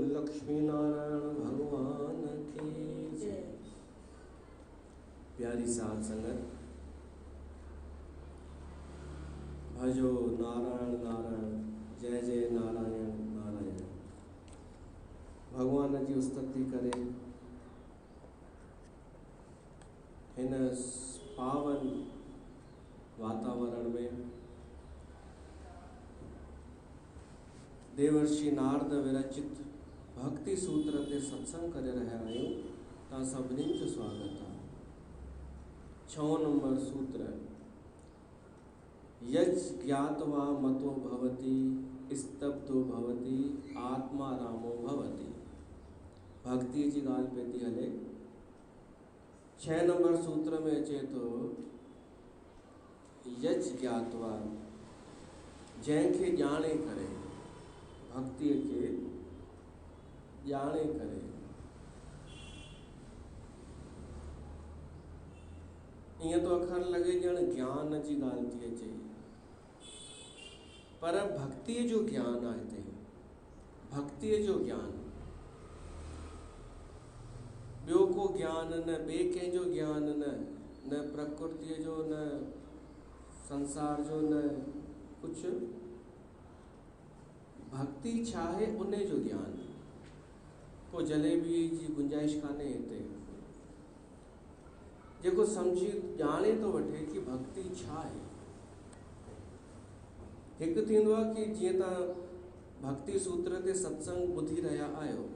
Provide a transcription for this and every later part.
लक्ष्मी नारायण भगवान की जय। प्यारी साध संगत, भजो नारायण नारायण, जय जय नारायण नारायण। भगवान जी स्तुति करे हिन पावन वातावरण में। देवर्षि नारद विरचित भक्ति सूत्र ते सत्संग करे रहिया आहियूं। तव्हां सभिनीनि जो स्वागत आहे। 6 नंबर सूत्र, यज ज्ञात्वा मतो भवति स्तब्धो भवति आत्मा रामो भवति। भक्ति जी ॻाल्हि पे थी हले। 6 नंबर सूत्र में अचे थो, यज ज्ञात्वा, जंहिंखे ॼाणे करे, भक्ति के ॼाणे करे। ईअं तो अखर लगे ॼण ज्ञान जी ॻाल्हि थी अचे, पर भक्ति जो ज्ञान आहे हिते। भक्ति जो ज्ञान, ॿियो को ज्ञान न, ॿिए कंहिंजो ज्ञान न प्रकृति जो, न संसार जो, न कुछ। भक्ति छा है उन जो ज्ञान। को जलेबी जी गुंजाइश कान्हे हिते। जेको समझी ॼाणे तो वठे कि भक्ति छा है। हिकु थींदो आहे कि जीअं तव्हां भक्ति सूत्र ते सत्संग ॿुधी रहिया आहियो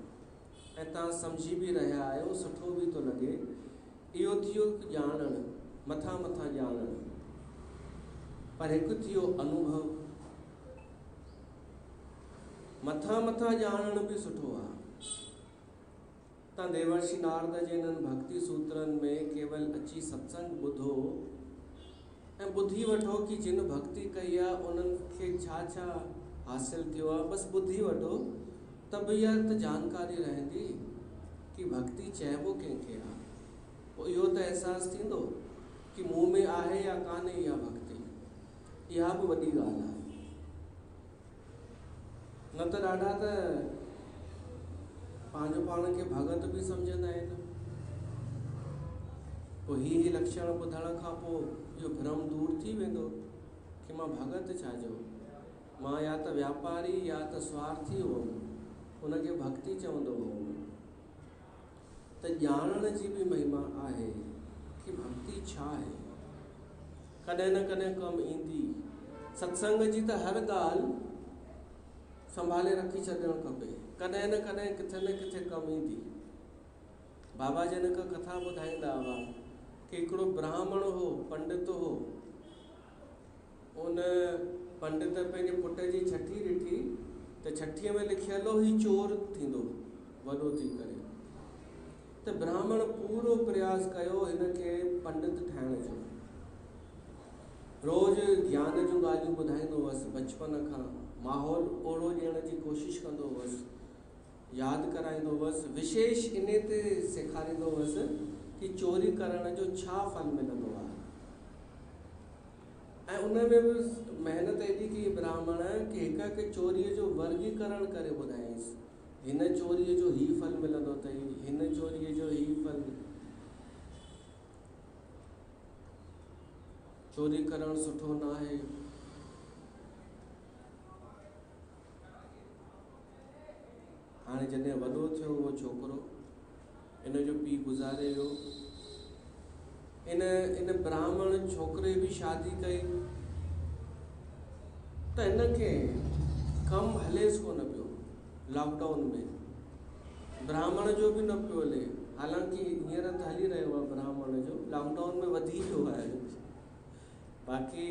ऐं तव्हां समझी भी रहिया आहियो, सुठो भी तो लगे। इहो थियो ॼाणणु, मथां ॼाणणु। पर एक थियो अनुभव। मथा मथा ॼाणण भी सुठो आहे। तां देवर्षि नारद जे इन्हनि भक्ति सूत्रनि में केवल अची सत्संग ॿुधो ऐं ॿुधी वठो कि जिन भक्ति कई आहे उन्हनि खे छा छा हासिल थियो आहे, बस ॿुधी वठो त भैया त जानकारी रहंदी कि भक्ति चइबो कंहिंखे आहे। पोइ इहो त अहसासु थींदो कि मूं में आहे या कान्हे इहा भक्ति। इहा बि वॾी ॻाल्हि आहे। न त ॾाढा त पंहिंजो पाण खे भगत बि सम्झंदा आहिनि। पोइ ही लक्षण ॿुधण खां पोइ इहो भ्रम दूर थी वेंदो कि मां भगत छाजो, मां या त व्यापारी या त स्वार्थी हुउमि, उनखे भक्ति चवंदो हुउमि। त ॼाणण जी बि महिमा आहे कि भक्ति छा आहे। कॾहिं न कॾहिं कमु ईंदी। सत्संग जी त हर ॻाल्हि संभाले रखी छॾणु खपे। कॾहिं न कॾहिं किथे न किथे कमु ईंदी। बाबा जन हिकु कथा ॿुधाईंदा हुआ कि हिकिड़ो ब्राह्मण हो, पंडित हो। उन पंडित पंहिंजे पुट जी छठी ॾिठी त छठीअ में लिखियल हो ही चोर थींदो वॾो थी करे। त ब्राह्मण पूरो प्रयास कयो हिनखे पंडित ठाहिण जो। रोज़ ज्ञान जूं ॻाल्हियूं ॿुधाईंदो हुअसि, बचपन खां माहौल ओड़ो ॾियण जी कोशिशि कंदो हुअसि, यादि कराईंदो हुअसि। विशेष इन ते सेखारींदो हुअसि कि चोरी करण जो छा फल मिलंदो आहे। ऐं उन में बि महिनत एॾी की ब्राह्मण कि हिक हिक चोरीअ जो वर्गीकरण करे ॿुधायईंसि। हिन चोरीअ जो ही फल मिलंदो अथई, हिन चोरीअ जो ही फल। चोरी करणु सुठो न आहे। हाणे जॾहिं वॾो थियो उहो छोकिरो, इन जो पीउ गुज़ारे वियो। इन ब्राह्मण छोकिरे बि शादी कई त हिनखे कमु हलेसि कोन पियो। लॉकडाउन में ब्राह्मण जो बि न पियो हले। हालांकि हींअर त हली रहियो आहे ब्राह्मण जो, लॉकडाउन में वधी वियो आहे। बाक़ी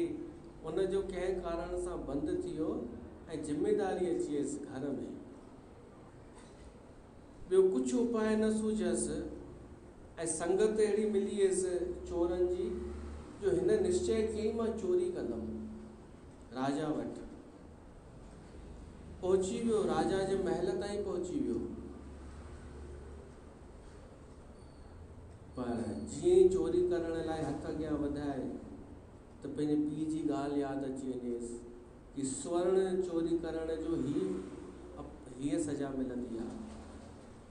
उन जो कंहिं कारण सां बंदि थी वियो ऐं ज़िम्मेदारी अची वियसि घर में। ॿियो कुझु उपाय न सूझियसि ऐं संगत अहिड़ी मिली वियसि चोरनि जी जो हिन निश्चय कयईं मां चोरी कंदुमि। राजा वटि पहुची वियो, राजा जे महल ताईं पहुची वियो। पर जीअं ई चोरी करण लाइ हथ अॻियां वधाए त पंहिंजे पीउ जी ॻाल्हि यादि अची वञेसि कि स्वर्ण चोरी करण जो हीअ सज़ा मिलंदी आहे,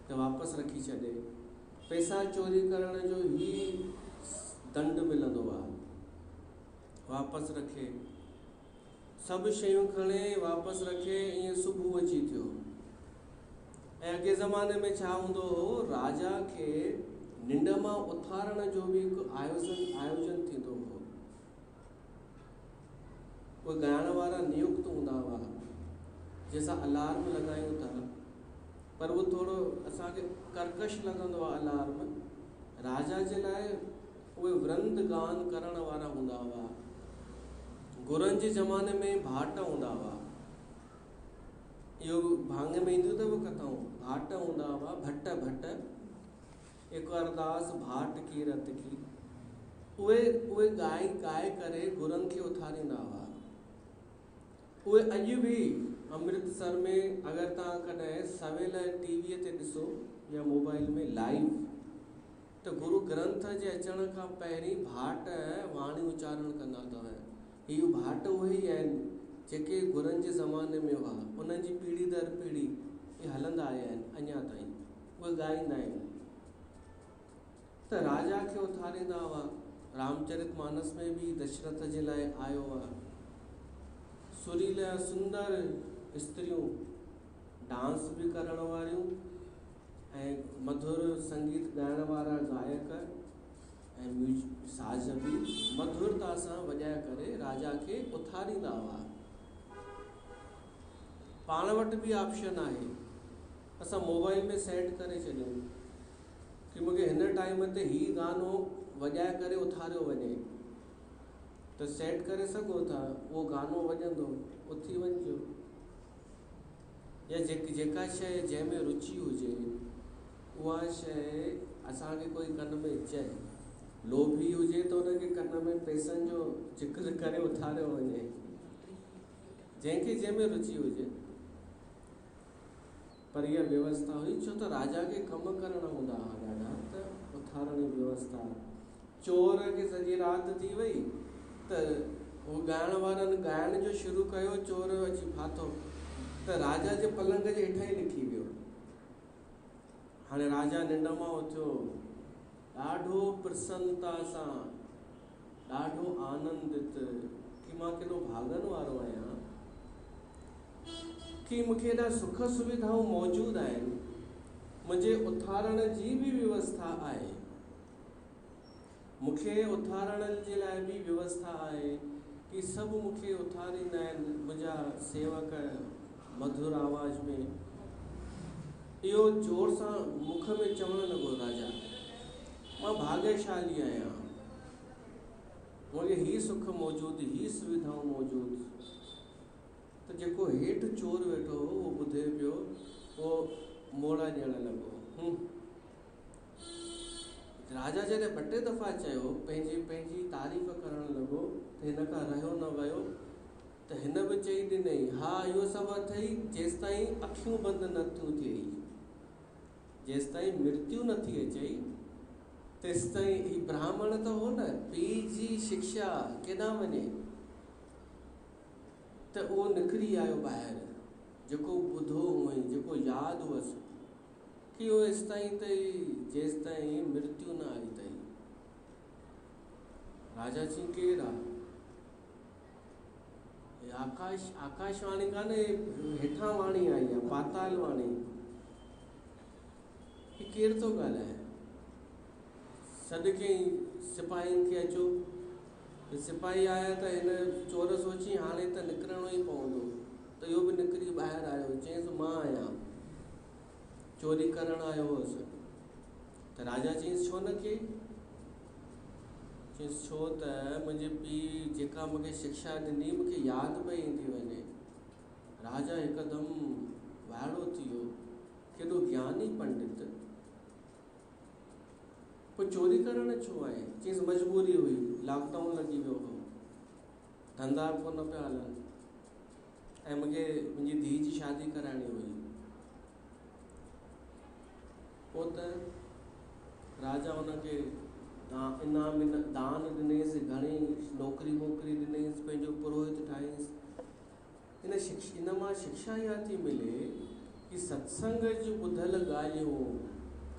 त वापसि रखी छॾे। पैसा चोरी करण जो ही दंड मिलंदो आहे, वापसि रखे। सभु शयूं खणे वापसि रखे। ईअं सुबुह अची थियो। ऐं अॻे ज़माने में छा हूंदो हो, राजा खे निंड मां उथारण जो बि हिकु आयोजन थींदो हो। उहे ॻाइण वारा नियुक्त हूंदा हुआ जंहिंसां अलार्म लॻायूं था, पर उहो थोरो असांखे कर्कश लॻंदो आहे अलार्म। राजा जे लाइ उहे वृंद गान करण वारा हूंदा हुआ। गुरुनि जे ज़माने में भाट हूंदा हुआ। इहो भांग में ईंदियूं अथव कथाऊं। भाट हूंदा हुआ, भट भट एक अरदास भाट की रत की। उहे ॻाए करे गुरुनि खे उथारींदा हुआ। उहे अॼु बि अमृतसर में अगरि तव्हां कॾहिं सवेल टीवीअ ते ॾिसो या मोबाइल में लाइव, त गुरु ग्रंथ जे अचण खां पहिरीं भाट वाणी उचारण कंदा अथव। इहो भाट उहे ई आहिनि जेके गुरुनि जे ज़माने में हुआ। उन्हनि जी पीढ़ी दर पीढ़ी इहे हलंदा आया आहिनि अञा ताईं। उहे ॻाईंदा आहिनि। त राजा खे उथारींदा हुआ। रामचरित मानस में भी दशरथ जे लाइ आयो आहे। सुरीला सुंदर स्त्रियों, डांस भी करण वारियूं ऐं मधुर संगीत ॻाइण वारा गायक ऐं साज़ भी मधुरता सां वॼाए करे राजा खे उथारींदा हुआ। पाण वटि भी ऑप्शन आहे। असां मोबाइल में सेट करे छॾियूं कि मूंखे हिन टाइम ते ही गानो वॼाए करे उथारियो वञे, तो सेट करे सघो था, उहो गानो वॼंदो, उथी वञिजो। या जेका शइ जंहिंमें रुचि हुजे उहा शइ असांखे कोई कन में चए, लोभी हुजे त हुनखे कन में पैसनि जो जिक्र करे उथारियो वञे, जंहिंखे जंहिंमें रुचि हुजे। पर इहा व्यवस्था हुई, छो त राजा खे कमु करणा हूंदा हुआ ॾाढा, त उथारण जी व्यवस्था। चोर खे सॼी राति थी वई त उहो ॻाइण वारनि ॻाइण जो शुरू कयो, चोर अची फाथो त राजा जे पलंग जे हेठां ई लिखी वियो। हाणे राजा निंड मां उथियो, ॾाढो प्रसन्नता सां, ॾाढो आनंदित कि मां केॾो भाॻनि वारो आहियां कि मूंखे एॾा सुख सुविधाऊं मौजूदु आहिनि, मुंहिंजे उथारण जी बि व्यवस्था आहे, मूंखे उथारण जे लाइ बि व्यवस्था आहे कि सभु मूंखे उथारींदा आहिनि, मुंहिंजा सेवक मधुर आवाज़ में। इहो जोर सां मुख में चवणु लॻो राजा, मां भाग्यशाली आहियां, मूंखे ही सुख मौजूदु, ही सुविधाऊं मौजूदु। त जेको हेठि चोर वेठो हो उहो ॿुधे पियो, उहो मोड़ा ॾियणु लॻो। राजा जॾहिं 2 दफ़ा चयो, पंहिंजी तारीफ़ करणु लॻो त हिन खां रहियो न वियो, त हिन बि चई ॾिनई, हा इहो सभु अथई जेसिताईं अखियूं बंदि न थियूं थियई, जेसिताईं मृत्यु न थी अचई तेसिताईं। ही ब्राह्मण त हो न, पीउ जी शिक्षा केॾां वञे, त उहो निकिरी आयो ॿाहिरि, जेको ॿुधो हुअईं, जेको यादि हुअसि कि उहो एसिताईं ताईं जेसिताईं मृत्यु न आई अथई। राजा चई केरु आहे? आकाशवाणी कान्हे, हेठां वाणी आई आहे, पाताल वाणी। ही केरु थो ॻाल्हाए? सॾु कयईं सिपाहियुनि खे, अचो। सिपाही आया त हिन चोर सोची हाणे त निकिरणो ई पवंदो, त इहो बि निकिरी ॿाहिरि आयो, चयईंसि मां आहियां, चोरी करणु आयो हुअसि। त राजा चयईंसि छो न कई? चयईंसि छो त मुंहिंजे पीउ जेका मूंखे शिक्षा ॾिनी मूंखे यादि पई ईंदी वञे। राजा हिकदमि वाइड़ो थी वियो, केॾो ज्ञानी पंडित, पोइ चोरी करणु छो आहे? चयईंसि मजबूरी हुई, लॉकडाउन लॻी वियो हो, धंधा कोन पिया हलनि ऐं मूंखे मुंहिंजी धीउ जी शादी कराइणी हुई। पोइ त राजा हुनखे इनाम दान ॾिनेसि, घणी नौकरी वोकरी ॾिनेसि, पंहिंजो पुरोहित ठाहियसि। इन मां शिक्षा इहा थी मिले कि सत्संग जी ॿुधल ॻाल्हियूं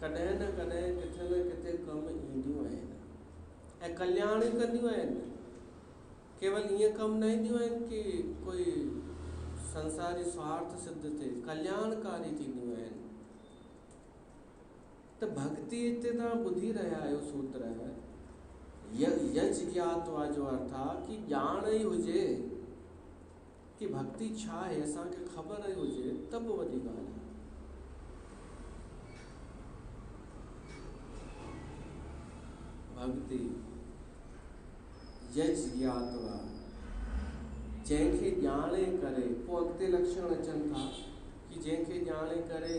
कॾहिं न कॾहिं किथे न किथे कमु ईंदियूं आहिनि ऐं कल्याण ई कंदियूं आहिनि। केवल ईअं कमु न ईंदियूं आहिनि कि कोई संसारी स्वार्थ सिद्ध थिए, कल्याणकारी थींदियूं आहिनि। त भक्ति हिते तव्हां ॿुधी रहिया आहियो सूत्र, यज ज्ञात्वा जो अर्थ आहे कि ॼाण ई हुजे कि भक्ति छा आहे, असांखे ख़बर ई हुजे त बि वॾी ॻाल्हि आहे। भक्ति यज ज्ञात्वा, जंहिंखे ॼाणे करे, पोइ अॻिते लक्षण अचनि था कि जंहिंखे ॼाणे करे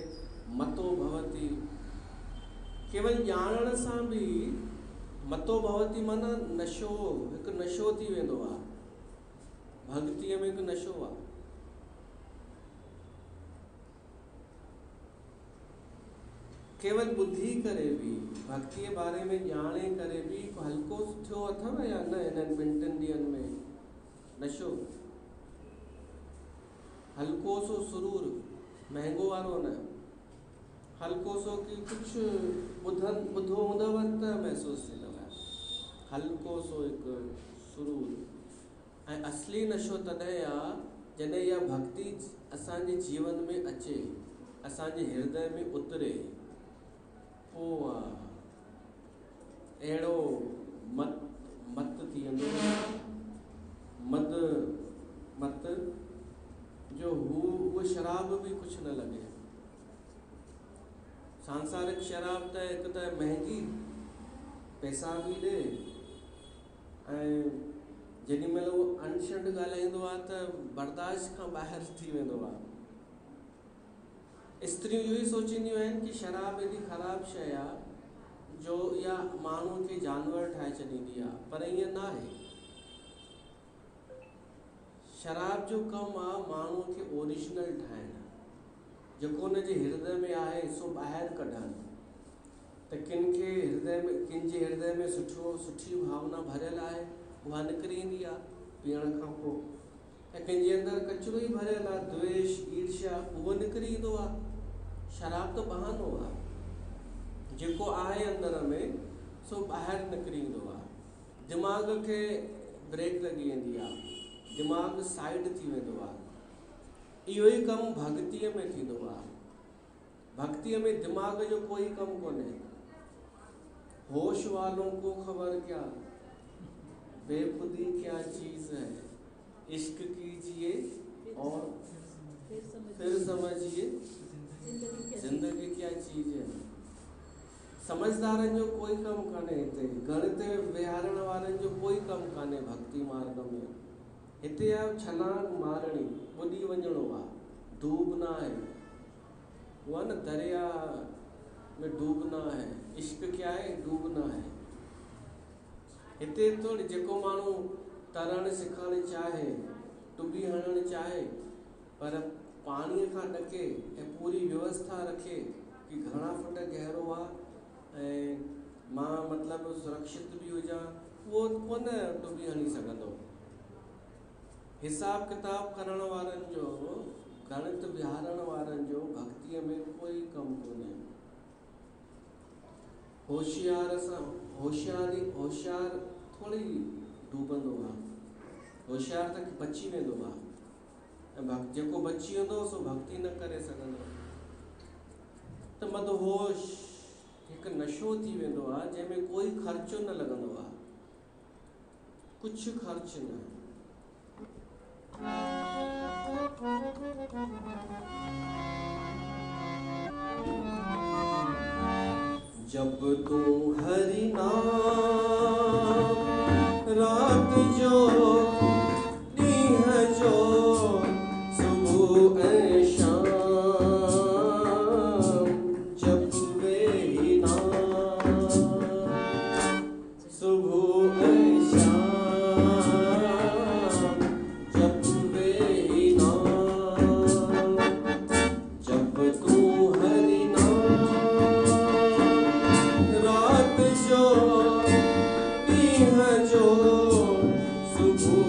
मतो भवति। केवल ॼाणण सां बि मतो भवति माना नशो, हिकु नशो थी वेंदो आहे। भक्तीअ में हिकु नशो आहे। केवल ॿुधी करे बि, भक्तीअ बारे में ॼाणे करे बि हल्को थियो अथव या न हिननि 2 ॾींहंनि में नशो? हल्को सो सुरूर, महांगो वारो न, हल्को सो कि कुझु ॿुधो हूंदव त महसूसु थींदव, हल्को सो हिकु सुरूर। ऐं असली नशो तॾहिं आहे जॾहिं इहा भक्ति असांजे जीवन में अचे, असांजे हृदय में उतरे, पोइ अहिड़ो मत थी वेंदो, मत जो उहा शराब बि कुझु न लॻे। सांसारिक शराब त हिकु त महांगी, पैसा बि ॾे ऐं जेॾी महिल उहो अनशंड ॻाल्हाईंदो आहे त बर्दाश्त खां ॿाहिरि थी वेंदो आहे। स्त्रियूं इहो ई सोचींदियूं आहिनि कि शराब एॾी ख़राबु शइ आहे जो इहा माण्हुनि खे जानवर ठाहे छॾींदी आहे, पर ईअं न आहे। शराब जो कमु आहे माण्हूअ खे ओरिजिनल ठाहिणु, जेको हुनजे हृदय में आहे सो ॿाहिरि कढणु। त किन जे हृदय में सुठी भावना भरियल आहे उहा निकिरी ईंदी आहे पीअण खां पोइ, ऐं कंहिंजे अंदरि कचिरो ई भरियल आहे, द्वेष ईर्ष्या, उहो निकिरी ईंदो आहे। शराब त बहानो आहे, जेको आहे अंदर में सो ॿाहिरि निकिरी ईंदो आहे। दिमाग़ खे ब्रेक लॻी वेंदी आहे, दिमाग़ साइड थी वेंदो आहे। इहो ई कमु भक्तीअ में थींदो आहे। भक्तीअ में दिमाग़ जो कोई कमु कोन्हे। होश वालों को खबर क्या, बेखुदी क्या चीज़ है, इश्क कीजिए और फिर समझिए ज़िंदगी क्या चीज़ है। समझदारनि जो कोई कमु कान्हे हिते, गणित विहारण वारनि जो कोई कमु कान्हे भक्ति मार्ग में। हिते आहे छलांग मारणी, ॿुॾी वञिणो आहे, डूबना है। उहा न दरिया में डूबना है, इश्क क्या है, डूबना है। हिते थोड़ी जेको माण्हू तरणु सिखणु चाहे, टुॿी हणणु चाहे, पर पाणीअ खां ॾके ऐं पूरी व्यवस्था रखे कि घणा फुट गहरो आहे ऐं मां मतिलबु सुरक्षित बि हुजां, उहो कोन टुॿी हणी सघंदो। हिसाब किताब करण वारनि जो, गणित विहारण वारनि जो भक्तीअ में कोई कमु कोन्हे। होशियार थोड़ी डूबंदो आहे, होशियार त बची वेंदो आहे, ऐं जेको बची वेंदो सो भक्ति न करे सघंदो। त मदहोश हिकु नशो थी वेंदो आहे जंहिंमें कोई ख़र्चो न लॻंदो आहे, कुझु ख़र्च न। जब तू हरि नाम रात जो दीह जो सुबह ऐं शाम, जब वे ही नाम सुबह ऐं शाम, जब वे ही नाम, जब तू हरि नाम रात जो दीह जो सुबह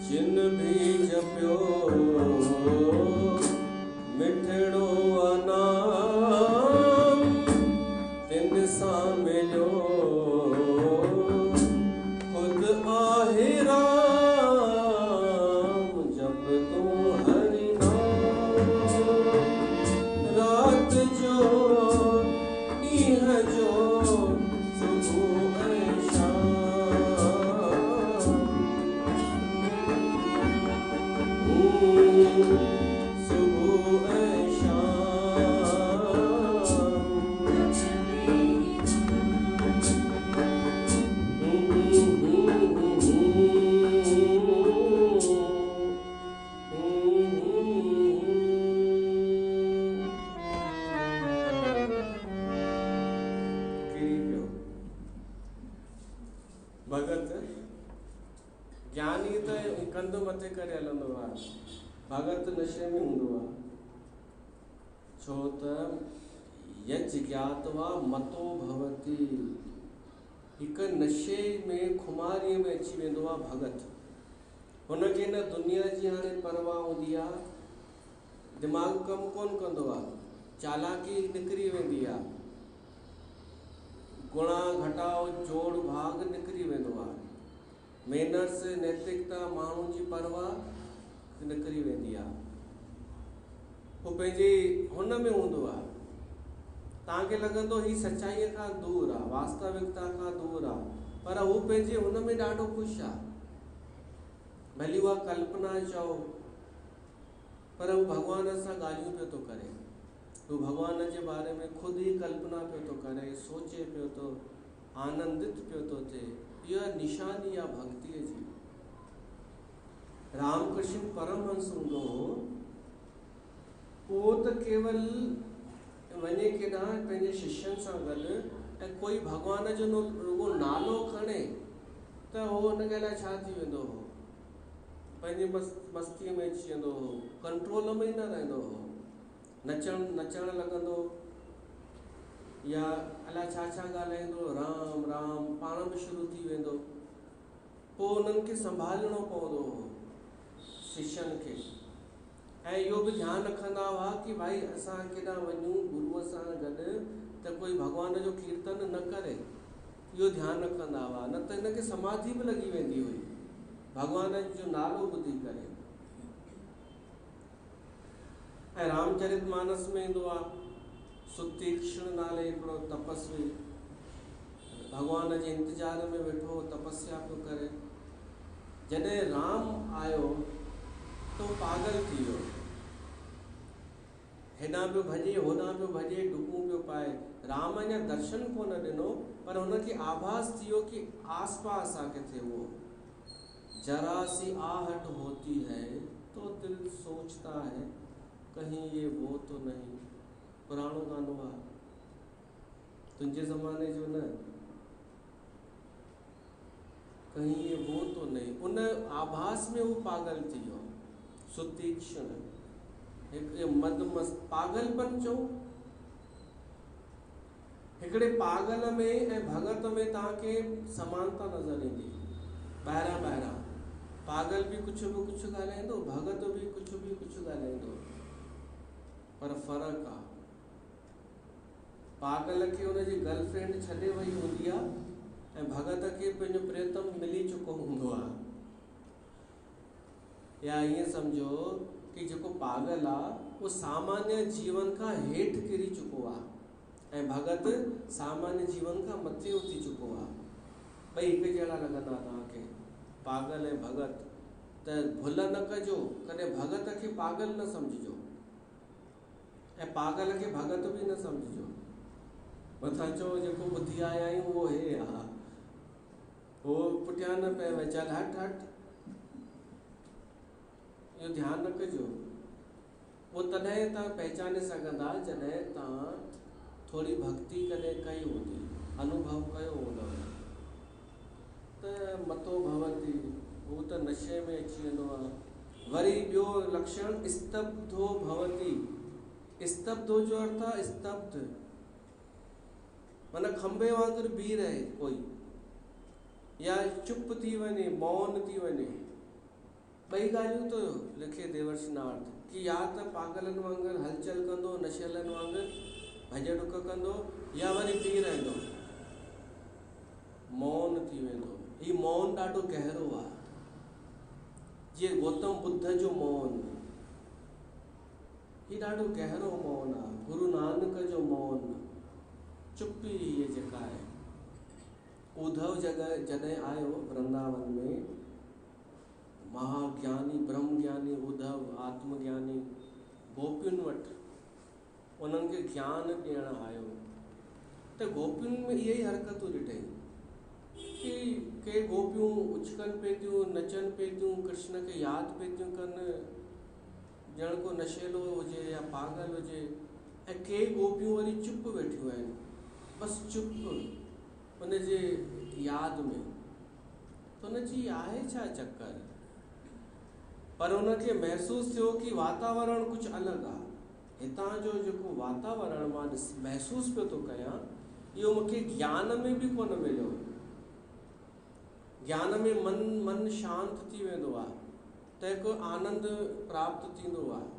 जिन भी जपियो मिठड़ो नाम तिन सां मिलियो खुद आहे राम जप तू हरि नाम रात जो ॾींहं जो सुबुह ऐं शाम सुबुह ऐं भगत ज्ञानी त कंध मथे करे हलंदो आहे, भगत नशे में हूंदो आहे। छो त यज्ञ ज्ञातवा मतो भवति, हिकु नशे में खुमारीअ में अची वेंदो आहे भगत। हुनखे न दुनिया जी हाणे परवाह हूंदी आहे, दिमाग़ कमु कोन कंदो आहे, चालाकी निकिरी वेंदी आहे, गुणा घटाओ जोड़ भाग निकिरी वेंदो आहे, मैनर्स नैतिकता माण्हू जी परवाह निकिरी वेंदी आहे। हू पंहिंजे हुन में हूंदो आहे, तव्हांखे लॻंदो ही सचाईअ खां दूर आहे, वास्तविकता खां दूर आहे, पर हू पंहिंजे हुन में ॾाढो ख़ुशि आहे। भली उहा कल्पना चओ, पर हू भॻवान सां ॻाल्हियूं पियो थो करे, हू भॻवान जे बारे में ख़ुदि ई कल्पना पियो थो करे, सोचे पियो थो, आनंदित पियो थो थिए। इहा निशानी आहे भक्तिअ जी। रामकृष्ण परमहंस हूंदो हो, उहो त केवल वञे केॾां पंहिंजे शिष्यनि सां गॾु ऐं कोई भॻवान जो रुगो नालो खणे त उहो हुनखे अलाए छा थी वेंदो हो, पंहिंजे मस्तीअ में अची वेंदो हो, कंट्रोल में ई न रहंदो हो, नचणु लॻंदो या अलाए छा छा ॻाल्हाईंदो, राम राम पाण बि शुरू थी वेंदो। पोइ उन्हनि खे संभालणो पवंदो हो शिष्यनि खे, ऐं इहो बि ध्यानु रखंदा हुआ कि भाई असां केॾां वञूं गुरूअ सां गॾु त कोई भॻवान जो कीर्तन न करे, इहो ध्यानु रखंदा हुआ, न त हिनखे समाधि बि लॻी वेंदी हुई भॻवान जो नालो ॿुधी करे। ऐं रामचरितमानस में ईंदो आहे, सुतीक्ष्ण नाले हिकिड़ो तपस्वी भॻवान जे इंतज़ार में वेठो तपस्या पियो करे। जॾहिं राम आयो तो पागल थी वियो, हेॾां पियो भॼे होॾां पियो भॼे, डुकूं पियो पाए। राम अञा दर्शन कोन ॾिनो, पर हुनखे आभास थी वियो कि आस पास आहे किथे उहो। जरा सी आहट होती है तो दिल सोचता है कहीं ये वो तो नहीं। पुराणो गानो आहे, तुंहिंजे ज़माने जो न, कहीं ये वो तो नहीं। उन आभास में वो पागल थी वियो, सुतीक्ष्ण, हिकिड़े मदमस्त पागलपन चओ। हिकिड़े पागल में ऐं भगत में तव्हांखे समानता नज़र ईंदी। ॿाहिरां पागल बि कुझु ॻाल्हाईंदो, भगत बि कुझु ॻाल्हाईंदो, पर फ़र्क़ु आहे। पागल खे हुनजी गर्लफ्रेंड छॾे वई हूंदी आहे ऐं भगत खे पंहिंजो प्रियतम मिली चुको हूंदो आहे। या ईअं सम्झो कि जेको पागल आहे उहो सामान्य जीवन खां हेठि किरी चुको आहे ऐं भगत सामान्य जीवन खां मथे उथी चुको आहे। ॿई हिकु जहिड़ा लॻंदा तव्हांखे, पागल ऐं भगत। त भुल न कजो, कॾहिं भगत खे पागल न सम्झिजो ऐं पागल खे भगत बि न सम्झिजो। मथां चओ जेको ॿुधी आया आहियूं उहो हे आहे, उहो पुठियां न पियो वञे, चल हट। इहो ध्यानु न कजो। पोइ तॾहिं तव्हां पहचाने सघंदा जॾहिं तव्हां थोरी भक्ति कॾहिं कई हूंदी, अनुभव कयो हूंदव। त मतो भवति, हू त नशे में अची वेंदो आहे। वरी ॿियो लक्षण स्तब्धो भवति। स्तब्धो जो अर्थ आहे स्तब्ध, माना खंबे वांगुरु बीह रहे कोई, या चुप थी वञे, मौन थी वञे। कई ॻाल्हियूं तो लिखे देवर्षि नारद कि या त पागलनि वांगुरु हलचल कंदो, नशियलनि वांगुरु भॼ डुक कंदो, या वरी पी रहंदो, मौन थी वेंदो। ही मौन ॾाढो गहरो आहे, जीअं गौतम बुद्ध जो मौन, ही ॾाढो गहरो मौन आहे। गुरु नानक जो मौन, चुप्पी हीअ जेका आहे। उद्धव जॾहिं आयो वृंदावन में, महाज्ञानी ब्रह्मज्ञानी उद्धव आत्मज्ञानी गोपियुनि वटि उन्हनि खे ज्ञान ॾियणु आयो, त गोपियुनि में इहे ई हरकतूं ॾिठई कि के गोपियूं उछकनि पिए थियूं, नचनि पिए थियूं, कृष्ण खे यादि पिए थियूं कनि, ॼण को नशेलो हुजे या पागल हुजे, ऐं के गोपियूं वरी चुप वेठियूं आहिनि, बसि चुप उनजे यादि में। त उनजी आहे छा चकर? पर उनखे महसूसु थियो कि वातावरण कुझु अलॻि आहे। हितां जो जेको वातावरण मां महसूसु पियो थो कयां, इहो मूंखे ज्ञान में बि कोन मिलियो। ज्ञान में मन शांत थी वेंदो आहे, त हिकु आनंद प्राप्त थींदो आहे,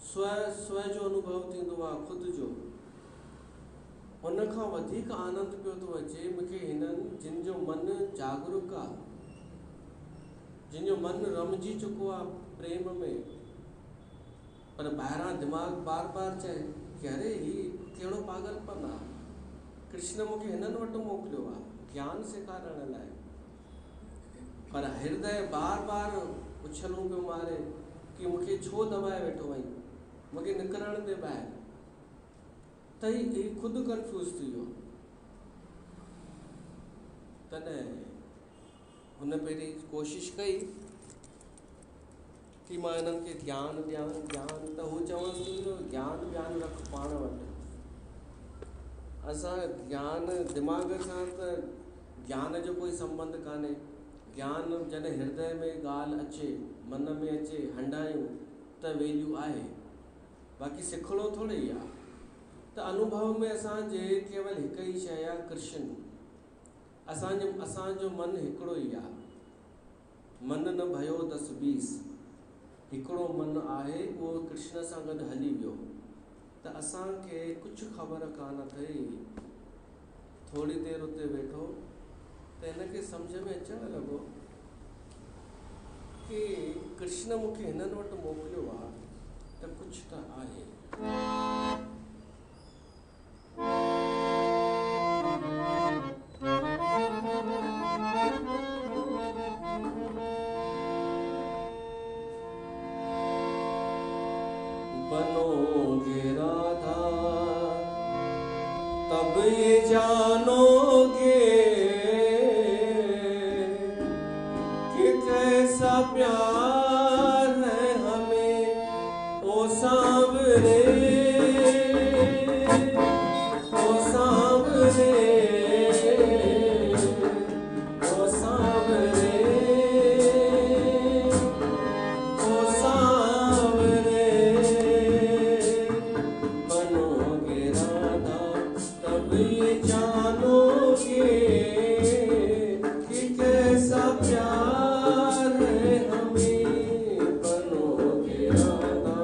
स्व जो अनुभव थींदो आहे, ख़ुदि जो। उनखां वधीक आनंद पियो थो अचे मूंखे हिननि जिन जो मन जागरूक आहे, जिन जो मन रमजी चुको आहे प्रेम में, पर ॿाहिरां दिमाग़ बार बार चए कि अरे ही कहिड़ो पागलपन आहे, कृष्ण मूंखे हिननि वटि मोकिलियो आहे ज्ञान सेखारण लाइ। पर हृदय बार बार उछलूं पियो मारे कि मूंखे छो दबाए वेठो आहीं, मूंखे निकिरण दे ॿाहिरि। त ही ख़ुदि कंफ्यूज थी वियो। तॾहिं हुन पहिरीं कोशिशि कई कि मां हिननि खे ज्ञान ॾियां, त हू चवंसि थी ज्ञान व्यान रख पाण वटि। असां ज्ञान दिमाग़ सां त ज्ञान जो कोई संबंध कान्हे। ज्ञान जॾहिं हृदय में ॻाल्हि अचे, मन में अचे, हंडायूं त वैल्यू आहे, बाक़ी सिखिणो थोरे ई आहे। त अनुभव में असांजे केवल हिकु ई शइ आहे, कृष्ण। असांजो मन हिकिड़ो ई आहे, मन न भयो 10-20, हिकिड़ो मन आहे, उहो कृष्ण सां गॾु हली वियो। त असांखे कुझु ख़बर कान अथई। थोरी देरि उते वेठो त हिनखे सम्झ में अचणु लॻो कि कृष्ण मूंखे हिननि वटि मोकिलियो आहे त कुझु त आहे। बनोगे राधा तब ये जानोगे कि कैसा प्यार है हमें ओ सांवरे, ओ सांवरे, ओ सांवरे, ओ सांवरे। बनोगे राधा तब ये जानोगे कि कैसा प्यार है हमें। बनोगे राधा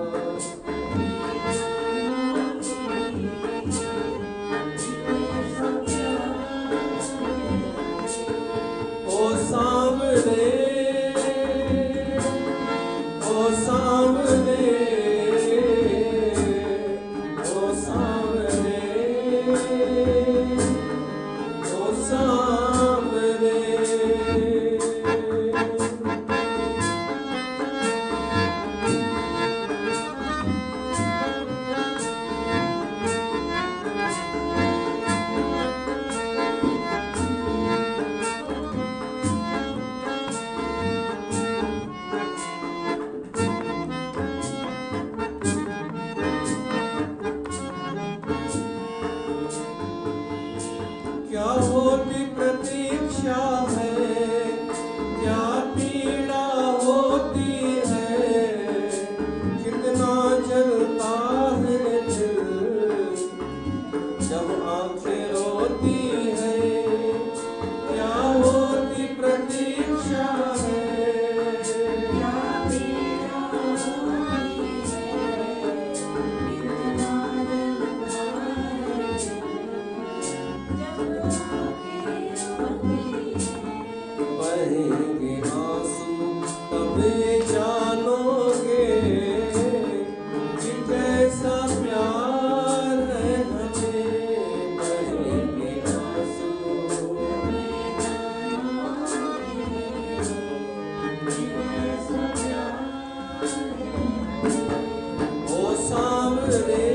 ये जानोगे कि कैसा प्यार है हमें, बहेंगे आंसू। ओ सांवरे,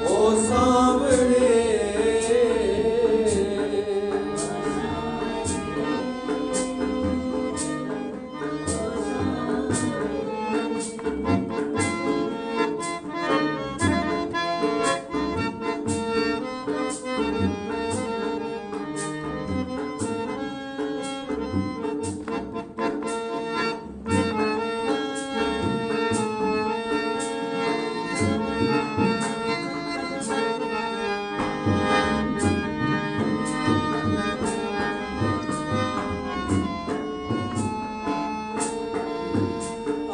ओ सांवरे,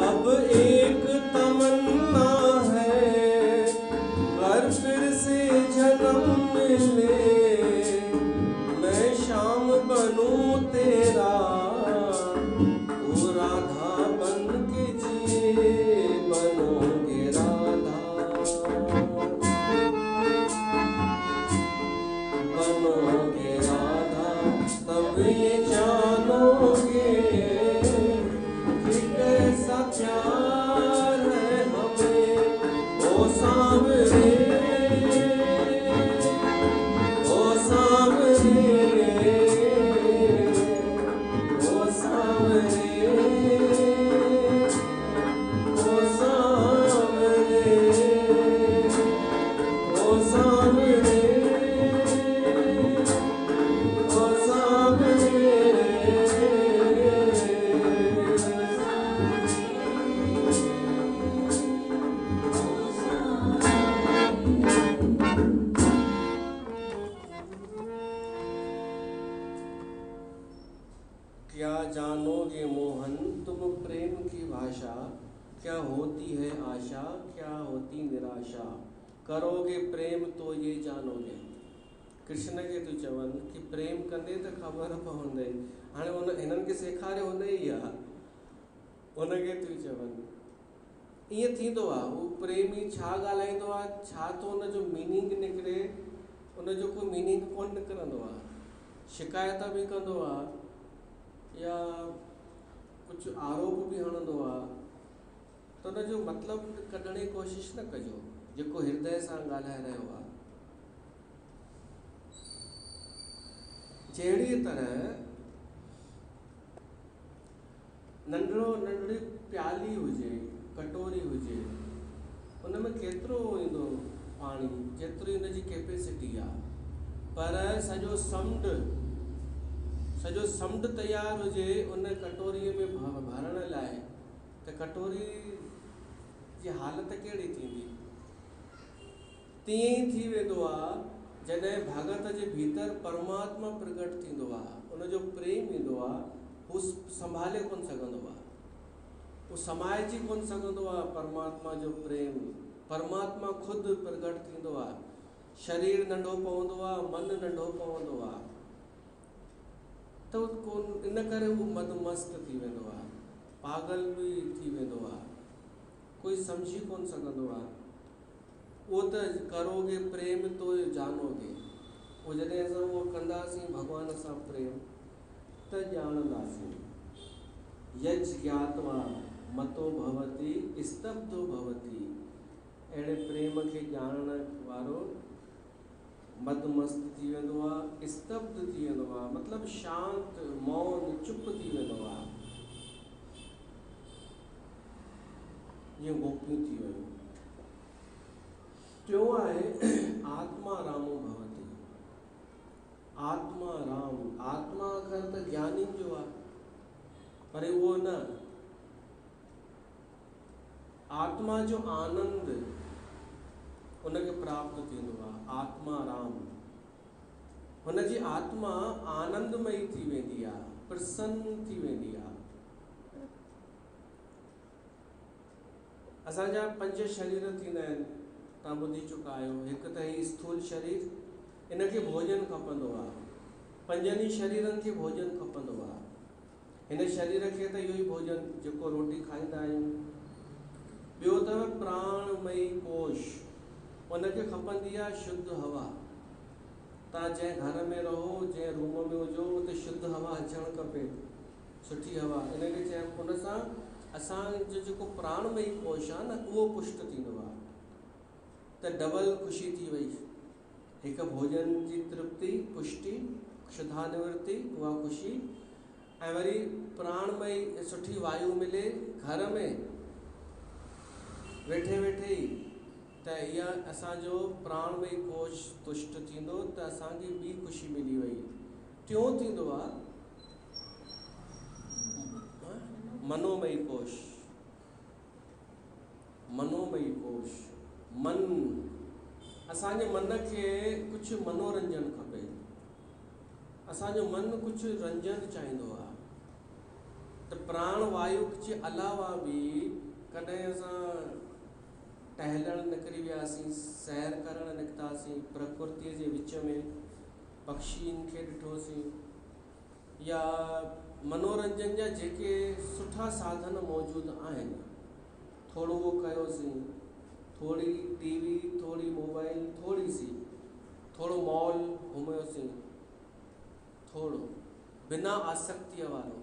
अब एक तमन्ना है, हर फिर से जन्म मिले, मैं श्याम बनूं तेरा, तू राधा बन के जिए, बनोगे राधा, बनोगे राधा, तब ये जानोगे कि कैसा प्यार है हमें। ओ सांवरे, ओ सांवरे, ओ सांवरे, ओ सांवरे, ओ सांवरे, ओ सांवरे। क्या जानोगे मोहन तुम प्रेम की भाषा, क्या होती है आशा, क्या होती निराशा, करोगे प्रेम तो ये जानोगे। कृष्ण के तू चवन कि प्रेम कंदे तो ख़बर पवंदे। हाणे उन हिननि खे सेखारियो हुन ई आहे, उनखे तू चवन ईअं थींदो आहे। उहो प्रेमी छा ॻाल्हाईंदो आहे, छा थो उनजो मीनिंग निकिरे, उनजो कोई मीनिंग कोन निकिरंदो आहे। शिकायत बि कंदो आहे या कुझु आरोप बि हणंदो आहे, त उनजो मतिलबु कढण जी कोशिशि न कजो, जेको हृदय सां ॻाल्हाए रहियो आहे। जहिड़ी तरह नंढड़ी प्याली हुजे, कटोरी हुजे, उन में केतिरो ईंदो पाणी, जेतिरी उनजी कैपेसिटी आहे, पर सॼो समुंड तयारु हुजे उन कटोरीअ में भरण लाइ, त कटोरी जी हालत कहिड़ी थींदी। तीअं ई थी वेंदो आहे जॾहिं भगत जे भीतर परमात्मा प्रकट थींदो आहे, उनजो प्रेम ईंदो आहे, हू संभाले कोन सघंदो आहे, हू समाइजी कोन सघंदो आहे। परमात्मा जो प्रेम, परमात्मा ख़ुदि प्रकट थींदो आहे। शरीर नंढो पवंदो आहे, मन नंढो पवंदो आहे, त इन करे हू मदमस्त थी वेंदो आहे, पागल बि थी वेंदो आहे, कोई सम्झी कोन सघंदो आहे। उहो त करोगे प्रेम तो जानोगे, पोइ जॾहिं असां उहो कंदासीं भॻवान सां प्रेम, त ॼाणंदासीं। यज ज्ञात्वा मतो भवति स्तब्धो भवति, अहिड़े प्रेम खे ॼाणण वारो मदमस्त थी वेंदो आहे, स्तब्ध थी वेंदो आहे, मतिलबु शांत, मौन, चुप थी वेंदो आहे, जीअं गोपियूं थी वियूं। टियों आहे आत्मा रामो भवति। आत्मा राम, आत्मा अखर त ज्ञानी जो आहे, पर उहो न, आत्मा जो आनंद उनखे प्राप्त थींदो आहे। आत्मा राम, हुनजी आत्मा आनंदमयी थी वेंदी आहे, प्रसन्न थी वेंदी आहे। असांजा 5 शरीर थींदा आहिनि, तव्हां ॿुधी चुका आहियो। हिकु त ही स्थूल शरीर, इनखे भोजन खपंदो आहे, 5 शरीरनि खे भोजन खपंदो आहे। हिन शरीर खे त इहो ई भोजन जेको रोटी खाईंदा आहियूं। ॿियो अथव प्राणमयी कोश, उनखे खपंदी आहे शुद्ध हवा। तव्हां जंहिं घर में रहो, जंहिं रूम में हुजो, उते शुद्ध हवा अचणु खपे, सुठी हवा। इनखे चइबो, उन सां असांजो जेको प्राणमयी कोश आहे न, उहो पुष्ट थींदो आहे। त डबल ख़ुशी थी वई, हिकु भोजन जी तृप्ति, पुष्टि, क्षुधा निवृत्ति, उहा ख़ुशी, ऐं वरी प्राणमयी सुठी वायु मिले घर में वेठे वेठे ई, त इहा असांजो प्राणमयी कोश तुष्ट थींदो, त असांखे ॿी ख़ुशी मिली वई। टियों थींदो आहे मनोमयी कोश। मनोमयी कोश, मन, असांजे मन खे कुझु मनोरंजन खपे, असांजो मन कुझु रंजन चाहींदो आहे। त प्राण वायु जे अलावा बि कॾहिं असां टहलणु निकिरी वियासीं, सैर करणु निकितासीं, प्रकृतिअ जे विच में पक्षियुनि खे ॾिठोसीं, या मनोरंजन जा जेके सुठा साधन मौजूदु आहिनि, थोरो उहो कयोसीं, थोरी टीवी, थोरी मोबाइल, थोरी सी, थोरो मॉल घुमियोसीं, थोरो बिना आसक्तिअ वारो।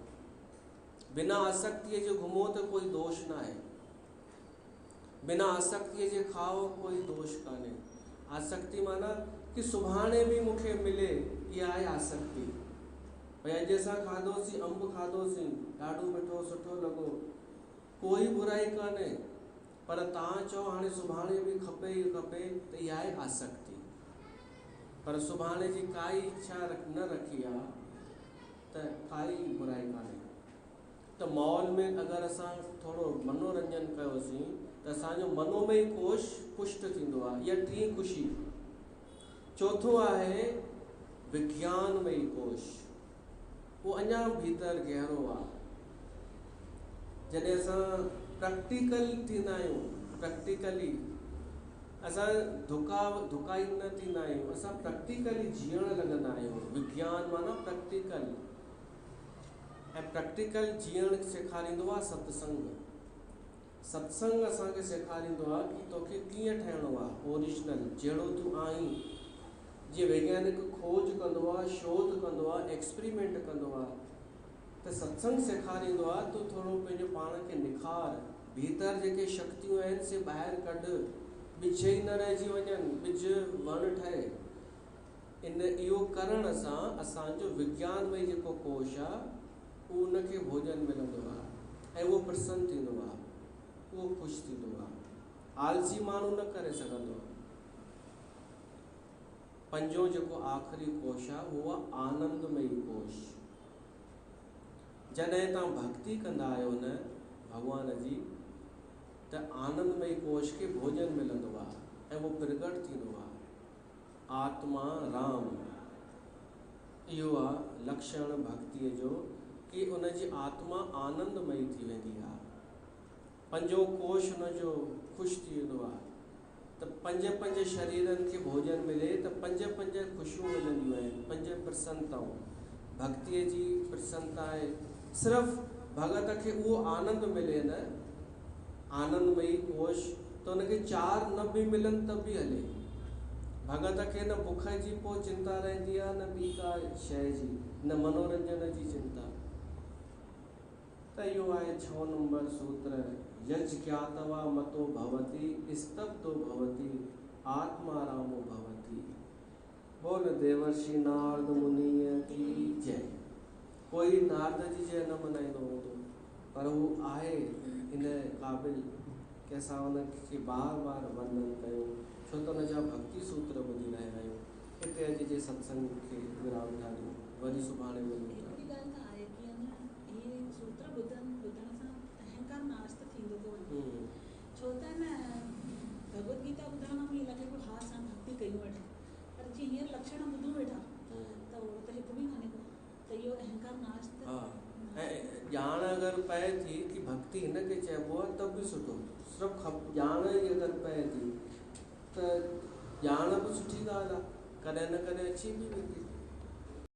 बिना आसक्तिअ जो घुमो त कोई दोष न आहे, बिना आसक्तिअ जे खाओ कोई दोष कान्हे। आसक्ति माना कि सुभाणे बि मूंखे मिले, इहा आहे आसक्ति। भई अॼु असां खाधोसीं, अंब खाधोसीं, ॾाढो मिठो सुठो लॻो, कोई बुराई कान्हे, पर तव्हां चओ हाणे सुभाणे बि खपे ई खपे, त इहा आहे आसक्ति। पर सुभाणे जी काई इच्छा न रखी आहे त काई बुराई कान्हे। त मॉल में अगरि असां थोरो मनोरंजन कयोसीं त असांजो मनोमयी कोश पुष्ट थींदो आहे, इहा टी ख़ुशी। चौथो आहे विज्ञानमयी कोश, उहो अञा भीतर गहरो आहे। जॾहिं असां प्रैक्टिकल थींदा आहियूं, प्रैक्टिकली असां धुकाई न थींदा आहियूं, असां प्रैक्टिकली जीअण लॻंदा आहियूं। विज्ञान माना प्रैक्टिकल, ऐं प्रैक्टिकल जीअण सेखारींदो आहे सत्संग। सत्संग असांखे सेखारींदो आहे कि तोखे कीअं ठहिणो आहे, ओरिजिनल जहिड़ो तूं आहीं। जीअं वैज्ञानिक खोज कंदो आहे, शोध कंदो आहे, एक्सपेरिमेंट कंदो आहे, त सत्संग सेखारींदो आहे तूं थोरो पंहिंजो पाण खे निखार, भीतर जेके शक्तियूं आहिनि से ॿाहिरि कढ, ॿिज ई न रहिजी वञनि, ॿिज वण ठहे। इहो करण सां असांजो विज्ञानमय जेको कोश आहे, उनखे भोजन मिलंदो आहे, ऐं उहो प्रसन्न थींदो आहे, उहो ख़ुशि थींदो आहे। आलसी माण्हू न करे सघंदो। पंजो जेको आख़िरी कोश आहे, उहो आहे आनंदमयी कोश। जॾहिं तव्हां भक्ति कंदा आहियो न भॻवान जी, त आनंदमयी कोश खे भोजन मिलंदो आहे, ऐं उहो प्रगट थींदो आहे। आत्मा राम, इहो आहे लक्षण भक्तिअ जो, कि उनजी आत्मा आनंदमयी थी वेंदी आहे। पंजो कोश हुनजो ख़ुशि थी वेंदो आहे। त पंज शरीरनि खे भोजन मिले त पंज ख़ुशियूं मिलंदियूं आहिनि, 5 प्रसन्नताऊं। भक्तिअ जी प्रसन्नता आहे, सिर्फ़ु भगत खे उहो आनंद मिले न, आनंदमयी कोश, त उनखे 4 न बि मिलनि त बि हले। भगत खे न बुख जी पोइ चिंता रहंदी आहे, न ॿी का शइ जी, न मनोरंजन जी चिंता। त इहो आहे 6 नंबर सूत्र, यज ज्ञातवा मतो भवति, स्तब्धो भवति, आत्मारामो भवति। बोल देवर्षि नारद मुनीअ की जय। कोई नारद जी जय न मनाईंदो हूंदो, पर हू आहे इन क़ाबिल कि असां उनखे बार बार वंदन कयूं, छो त उनजा भक्ति सूत्र ॿुधी रहिया आहियूं। हिते अॼु जे सत्संग खे विराम ॾियूं, वरी सुभाणे मिलूं था। ॿुधण सां अहंकार नाश त थींदो थो वञे, छो त न भगवत गीता ॿुधण खां मूंखे लॻे पियो हा असां भक्ति कयूं वेठा, पर जीअं हींअर लक्षण ॿुधूं वेठा त उहो त हिकु बि कान्हे को, त इहो अहंकार नाश त। ऐं ॼाण अगरि पए थी कि भक्ति हिनखे चइबो आहे त बि सुठो, सिर्फ़ु ॼाण ई अगरि पए थी त ॼाण बि सुठी ॻाल्हि आहे, कॾहिं न कॾहिं अची बि वेंदी।